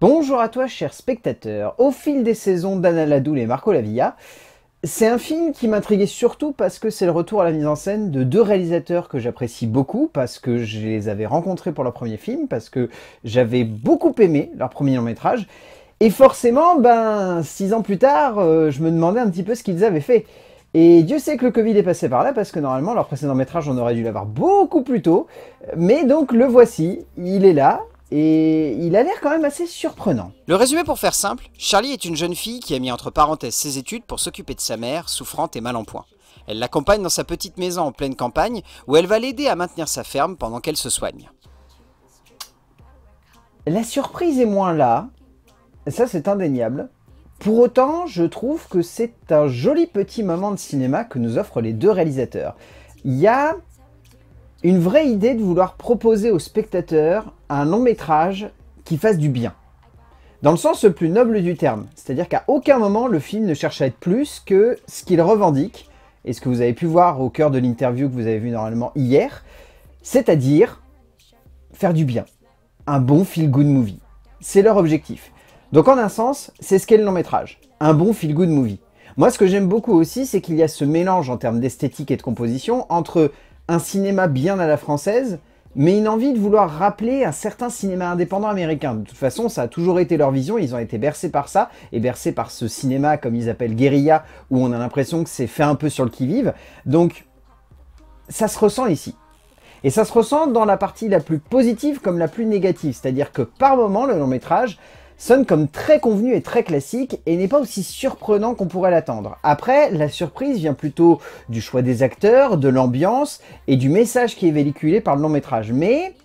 Bonjour à toi, cher spectateur. Au fil des saisons d'Anna Ladoul et Marco Lavilla, c'est un film qui m'intriguait surtout parce que c'est le retour à la mise en scène de deux réalisateurs que j'apprécie beaucoup, parce que je les avais rencontrés pour leur premier film, parce que j'avais beaucoup aimé leur premier long métrage. Et forcément, 6 ans plus tard, je me demandais un petit peu ce qu'ils avaient fait. Et Dieu sait que le Covid est passé par là, parce que normalement, leur précédent métrage, on aurait dû l'avoir beaucoup plus tôt. Mais donc, le voici, il est là, et il a l'air quand même assez surprenant. Le résumé pour faire simple, Charlie est une jeune fille qui a mis entre parenthèses ses études pour s'occuper de sa mère, souffrante et mal en point. Elle l'accompagne dans sa petite maison en pleine campagne, où elle va l'aider à maintenir sa ferme pendant qu'elle se soigne. La surprise est moins là, ça c'est indéniable. Pour autant, je trouve que c'est un joli petit moment de cinéma que nous offrent les deux réalisateurs. Il y a une vraie idée de vouloir proposer aux spectateurs un long métrage qui fasse du bien. Dans le sens le plus noble du terme. C'est-à-dire qu'à aucun moment le film ne cherche à être plus que ce qu'il revendique, et ce que vous avez pu voir au cœur de l'interview que vous avez vu normalement hier, c'est-à-dire faire du bien. Un bon feel-good movie. C'est leur objectif. Donc en un sens, c'est ce qu'est le long métrage. Un bon feel-good movie. Moi, ce que j'aime beaucoup aussi, c'est qu'il y a ce mélange en termes d'esthétique et de composition entre un cinéma bien à la française, mais une envie de vouloir rappeler un certain cinéma indépendant américain. De toute façon, ça a toujours été leur vision, ils ont été bercés par ça, et bercés par ce cinéma, comme ils appellent guérilla, où on a l'impression que c'est fait un peu sur le qui-vive. Donc, ça se ressent ici. Et ça se ressent dans la partie la plus positive comme la plus négative, c'est-à-dire que par moment, le long métrage sonne comme très convenu et très classique et n'est pas aussi surprenant qu'on pourrait l'attendre. Après, la surprise vient plutôt du choix des acteurs, de l'ambiance et du message qui est véhiculé par le long métrage. Mais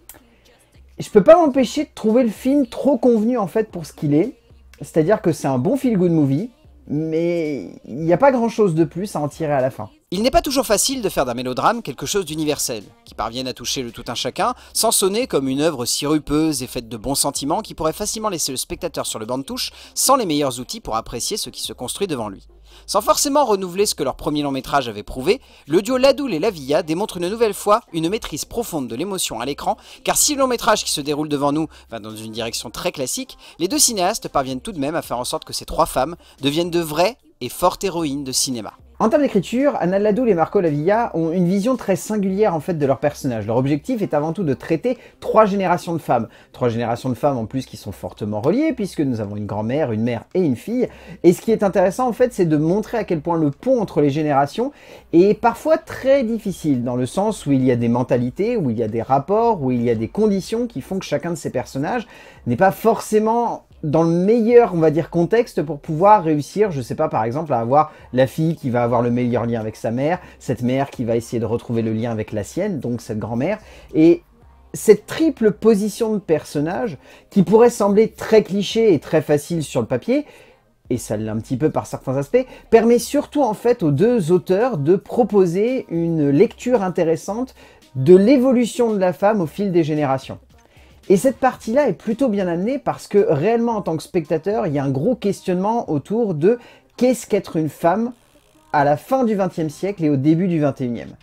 je peux pas m'empêcher de trouver le film trop convenu en fait pour ce qu'il est. C'est-à-dire que c'est un bon feel-good movie, mais il n'y a pas grand-chose de plus à en tirer à la fin. Il n'est pas toujours facile de faire d'un mélodrame quelque chose d'universel, qui parvienne à toucher le tout un chacun, sans sonner comme une œuvre sirupeuse et faite de bons sentiments qui pourrait facilement laisser le spectateur sur le banc de touche sans les meilleurs outils pour apprécier ce qui se construit devant lui. Sans forcément renouveler ce que leur premier long métrage avait prouvé, le duo Ladoul et Lavilla démontre une nouvelle fois une maîtrise profonde de l'émotion à l'écran, car si le long métrage qui se déroule devant nous va dans une direction très classique, les deux cinéastes parviennent tout de même à faire en sorte que ces trois femmes deviennent de vraies et fortes héroïnes de cinéma. En termes d'écriture, Anna Ladoul et Marco Lavilla ont une vision très singulière en fait de leurs personnages. Leur objectif est avant tout de traiter 3 générations de femmes. 3 générations de femmes en plus qui sont fortement reliées puisque nous avons une grand-mère, une mère et une fille. Et ce qui est intéressant en fait, c'est de montrer à quel point le pont entre les générations est parfois très difficile dans le sens où il y a des mentalités, où il y a des rapports, où il y a des conditions qui font que chacun de ces personnages n'est pas forcément dans le meilleur, on va dire, contexte pour pouvoir réussir, je sais pas, par exemple, à avoir la fille qui va avoir le meilleur lien avec sa mère, cette mère qui va essayer de retrouver le lien avec la sienne, donc cette grand-mère, et cette triple position de personnage qui pourrait sembler très cliché et très facile sur le papier, et ça l'est un petit peu par certains aspects, permet surtout en fait aux deux auteurs de proposer une lecture intéressante de l'évolution de la femme au fil des générations. Et cette partie-là est plutôt bien amenée parce que réellement en tant que spectateur, il y a un gros questionnement autour de qu'est-ce qu'être une femme à la fin du XXe siècle et au début du XXIe.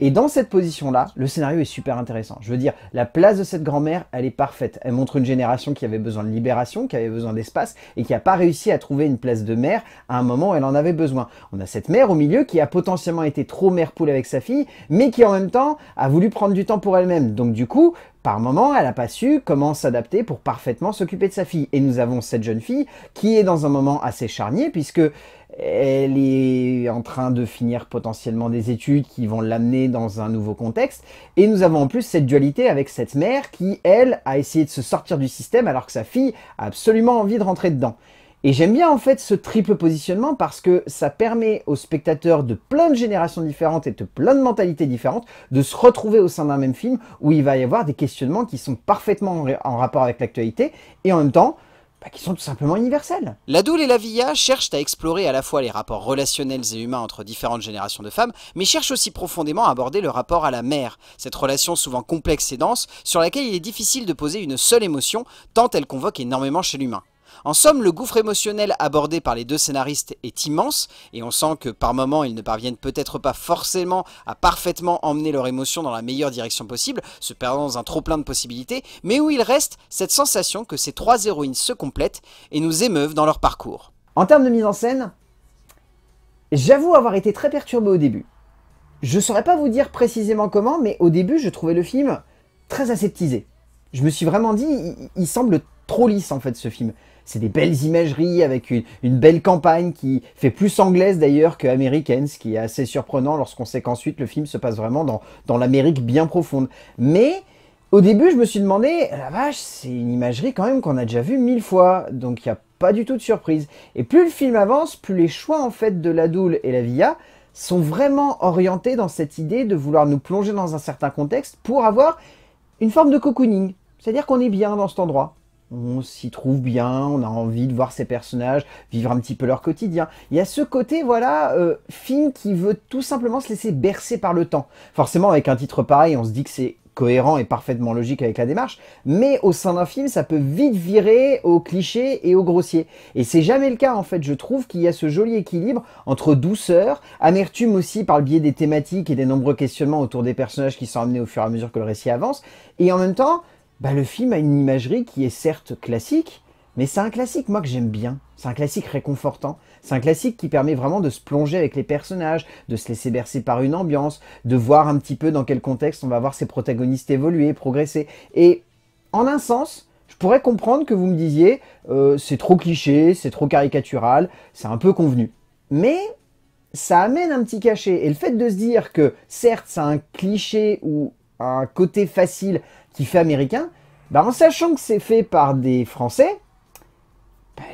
Et dans cette position-là, le scénario est super intéressant. Je veux dire, la place de cette grand-mère, elle est parfaite. Elle montre une génération qui avait besoin de libération, qui avait besoin d'espace, et qui n'a pas réussi à trouver une place de mère à un moment où elle en avait besoin. On a cette mère au milieu qui a potentiellement été trop mère poule avec sa fille, mais qui en même temps a voulu prendre du temps pour elle-même. Donc du coup, par moment, elle n'a pas su comment s'adapter pour parfaitement s'occuper de sa fille. Et nous avons cette jeune fille qui est dans un moment assez charnier, puisque elle est en train de finir potentiellement des études qui vont l'amener dans un nouveau contexte. Et nous avons en plus cette dualité avec cette mère qui, elle, a essayé de se sortir du système alors que sa fille a absolument envie de rentrer dedans. Et j'aime bien en fait ce triple positionnement parce que ça permet aux spectateurs de plein de générations différentes et de plein de mentalités différentes de se retrouver au sein d'un même film où il va y avoir des questionnements qui sont parfaitement en rapport avec l'actualité et en même temps qui sont tout simplement universels. Ladoul et Lavilla cherchent à explorer à la fois les rapports relationnels et humains entre différentes générations de femmes, mais cherchent aussi profondément à aborder le rapport à la mère, cette relation souvent complexe et dense, sur laquelle il est difficile de poser une seule émotion, tant elle convoque énormément chez l'humain. En somme, le gouffre émotionnel abordé par les deux scénaristes est immense, et on sent que par moments ils ne parviennent peut-être pas forcément à parfaitement emmener leur émotion dans la meilleure direction possible, se perdant dans un trop-plein de possibilités, mais où il reste cette sensation que ces trois héroïnes se complètent et nous émeuvent dans leur parcours. En termes de mise en scène, j'avoue avoir été très perturbé au début. Je saurais pas vous dire précisément comment, mais au début je trouvais le film très aseptisé. Je me suis vraiment dit, il semble trop lisse en fait ce film. C'est des belles imageries avec une belle campagne qui fait plus anglaise d'ailleurs que américaine, ce qui est assez surprenant lorsqu'on sait qu'ensuite le film se passe vraiment dans l'Amérique bien profonde. Mais au début je me suis demandé, la vache, c'est une imagerie quand même qu'on a déjà vue 1000 fois, donc il n'y a pas du tout de surprise. Et plus le film avance, plus les choix en fait de Ladoul et Lavilla sont vraiment orientés dans cette idée de vouloir nous plonger dans un certain contexte pour avoir une forme de cocooning. C'est-à-dire qu'on est bien dans cet endroit. On s'y trouve bien, on a envie de voir ces personnages, vivre un petit peu leur quotidien. Il y a ce côté, voilà, film qui veut tout simplement se laisser bercer par le temps. Forcément, avec un titre pareil, on se dit que c'est cohérent et parfaitement logique avec la démarche, mais au sein d'un film, ça peut vite virer au cliché et au grossier. Et c'est jamais le cas, en fait. Je trouve qu'il y a ce joli équilibre entre douceur, amertume aussi par le biais des thématiques et des nombreux questionnements autour des personnages qui sont amenés au fur et à mesure que le récit avance, et en même temps, le film a une imagerie qui est certes classique, mais c'est un classique, moi, que j'aime bien. C'est un classique réconfortant. C'est un classique qui permet vraiment de se plonger avec les personnages, de se laisser bercer par une ambiance, de voir un petit peu dans quel contexte on va voir ses protagonistes évoluer, progresser. Et en un sens, je pourrais comprendre que vous me disiez c'est trop cliché, c'est trop caricatural, c'est un peu convenu. Mais ça amène un petit cachet. Et le fait de se dire que, certes, c'est un cliché ou un côté facile qui fait américain, en sachant que c'est fait par des Français,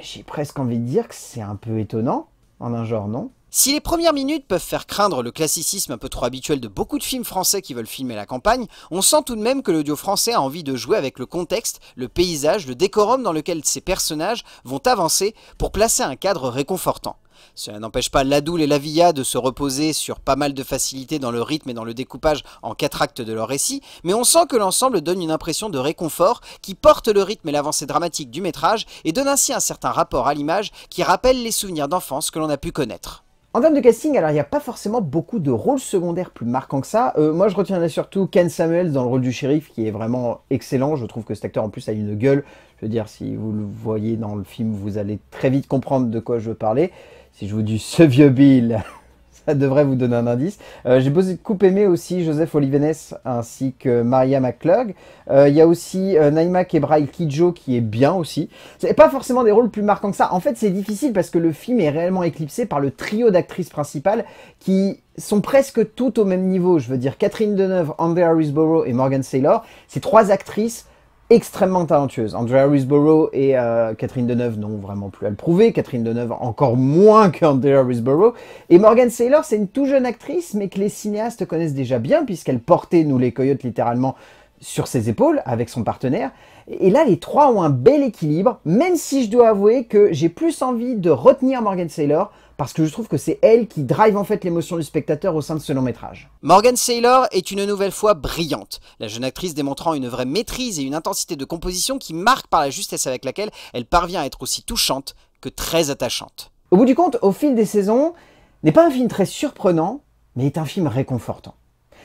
j'ai presque envie de dire que c'est un peu étonnant, en un genre, non? Si les premières minutes peuvent faire craindre le classicisme un peu trop habituel de beaucoup de films français qui veulent filmer la campagne, on sent tout de même que l'audio français a envie de jouer avec le contexte, le paysage, le décorum dans lequel ces personnages vont avancer pour placer un cadre réconfortant. Cela n'empêche pas Ladoul et Lavilla de se reposer sur pas mal de facilité dans le rythme et dans le découpage en 4 actes de leur récit, mais on sent que l'ensemble donne une impression de réconfort qui porte le rythme et l'avancée dramatique du métrage et donne ainsi un certain rapport à l'image qui rappelle les souvenirs d'enfance que l'on a pu connaître. En termes de casting, alors il n'y a pas forcément beaucoup de rôles secondaires plus marquants que ça. Moi je retiendrai surtout Ken Samuels dans le rôle du shérif qui est vraiment excellent. Je trouve que cet acteur en plus a une gueule. Je veux dire, si vous le voyez dans le film, vous allez très vite comprendre de quoi je veux parler. Si je vous dis ce vieux Bill, ça devrait vous donner un indice. J'ai beaucoup aimé aussi Joseph Olivenes ainsi que Maria McClurg. Il y a aussi Naima Kebrai Kidjo qui est bien aussi. C'est pas forcément des rôles plus marquants que ça. En fait, c'est difficile parce que le film est réellement éclipsé par le trio d'actrices principales qui sont presque toutes au même niveau. Je veux dire, Catherine Deneuve, Andrea Riseborough et Morgan Saylor. Ces trois actrices extrêmement talentueuse. Andrea Riseborough et Catherine Deneuve n'ont vraiment plus à le prouver. Catherine Deneuve encore moins qu'Andrea Riseborough. Et Morgan Saylor, c'est une tout jeune actrice, mais que les cinéastes connaissent déjà bien, puisqu'elle portait Nous les Coyotes littéralement sur ses épaules avec son partenaire. Et là, les trois ont un bel équilibre, même si je dois avouer que j'ai plus envie de retenir Morgan Saylor, parce que je trouve que c'est elle qui drive en fait l'émotion du spectateur au sein de ce long métrage. Morgan Saylor est une nouvelle fois brillante, la jeune actrice démontrant une vraie maîtrise et une intensité de composition qui marque par la justesse avec laquelle elle parvient à être aussi touchante que très attachante. Au bout du compte, Au fil des saisons n'est pas un film très surprenant, mais est un film réconfortant.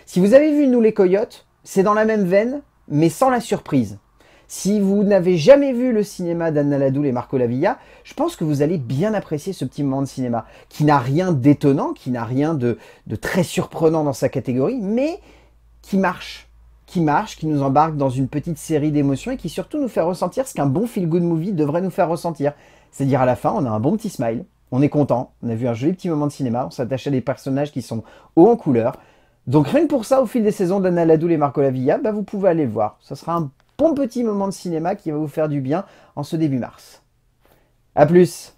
Si vous avez vu Nous les Coyotes, c'est dans la même veine, mais sans la surprise. Si vous n'avez jamais vu le cinéma d'Anna Ladoul et Marco Lavilla, je pense que vous allez bien apprécier ce petit moment de cinéma, qui n'a rien d'étonnant, qui n'a rien de très surprenant dans sa catégorie, mais qui marche, qui nous embarque dans une petite série d'émotions et qui surtout nous fait ressentir ce qu'un bon feel-good movie devrait nous faire ressentir. C'est-à-dire à la fin, on a un bon petit smile, on est content, on a vu un joli petit moment de cinéma, on s'attache à des personnages qui sont hauts en couleur. Donc rien que pour ça, Au fil des saisons d'Anna Ladoul et Marco Lavilla, vous pouvez aller le voir. Ce sera un bon petit moment de cinéma qui va vous faire du bien en ce début mars. A plus!